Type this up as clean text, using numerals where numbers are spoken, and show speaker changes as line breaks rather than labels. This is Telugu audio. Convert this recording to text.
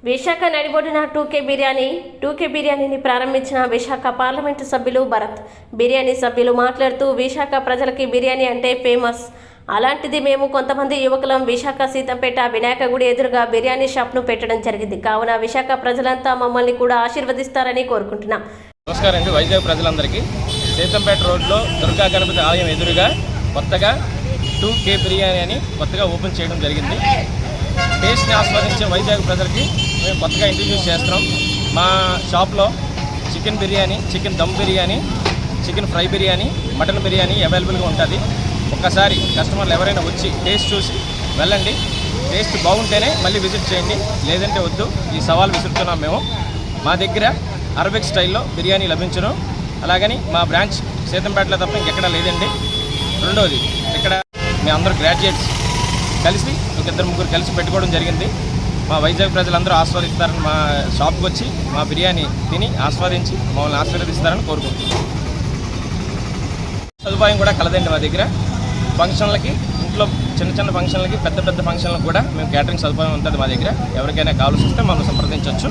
విశాఖ నడిబొడ్డున టూకే బిర్యానీని ప్రారంభించిన విశాఖ పార్లమెంటు సభ్యులు భరత్. బిర్యానీ సభ్యులు మాట్లాడుతూ విశాఖ ప్రజలకి బిర్యానీ అంటే ఫేమస్. అలాంటిది మేము కొంతమంది యువకులం విశాఖ సీతంపేట వినాయక గుడి ఎదురుగా బిర్యానీ షాప్ను పెట్టడం జరిగింది. కావున విశాఖ ప్రజలంతా మమ్మల్ని కూడా ఆశీర్వదిస్తారని కోరుకుంటున్నాం.
నమస్కారం అండి. వైజాగ్ ప్రజలందరికీ సీతంపేట రోడ్లో దుర్గా గణపతి ఆలయం ఎదురుగా కొత్తగా 2K బిర్యానీ అని కొత్తగా ఓపెన్ చేయడం జరిగింది. టేస్ట్ని ఆస్వాదించే వైజాగ్ ప్రజలకి మేము కొత్తగా ఇంట్రడ్యూస్ చేస్తున్నాం. మా షాప్లో chicken biryani, chicken dum biryani, chicken fry biryani, mutton biryani అవైలబుల్గా ఉంటుంది. ఒక్కసారి కస్టమర్లు ఎవరైనా వచ్చి టేస్ట్ చూసి వెళ్ళండి. టేస్ట్ బాగుంటేనే మళ్ళీ విజిట్ చేయండి, లేదంటే వద్దు. ఈ సవాల్ విసురుతున్నాం మేము. మా దగ్గర అరబిక్ స్టైల్లో బిర్యానీ లభించును. అలాగని మా బ్రాంచ్ సీతంపేటలో తప్ప ఇంకెక్కడా లేదండి. రెండవది, ఇక్కడ మేము అందరూ గ్రాడ్యుయేట్స్ కలిసి ఒక 2-3 కలిసి పెట్టుకోవడం జరిగింది. మా వైజాగ్ ప్రజలందరూ ఆస్వాదిస్తారని, మా షాప్కి వచ్చి మా బిర్యానీ తిని ఆస్వాదించి మమ్మల్ని ఆశీర్వదిస్తారని కోరుకుంటున్నాం. సదుపాయం కూడా కలదండి మా దగ్గర. ఫంక్షన్లకి, ఇంట్లో చిన్న ఫంక్షన్లకి, పెద్ద ఫంక్షన్లకు కూడా మేము క్యాటరింగ్ సదుపాయం ఉంటుంది మా దగ్గర. ఎవరికైనా కావాల్సి వస్తే మమ్మల్ని సంప్రదించవచ్చు.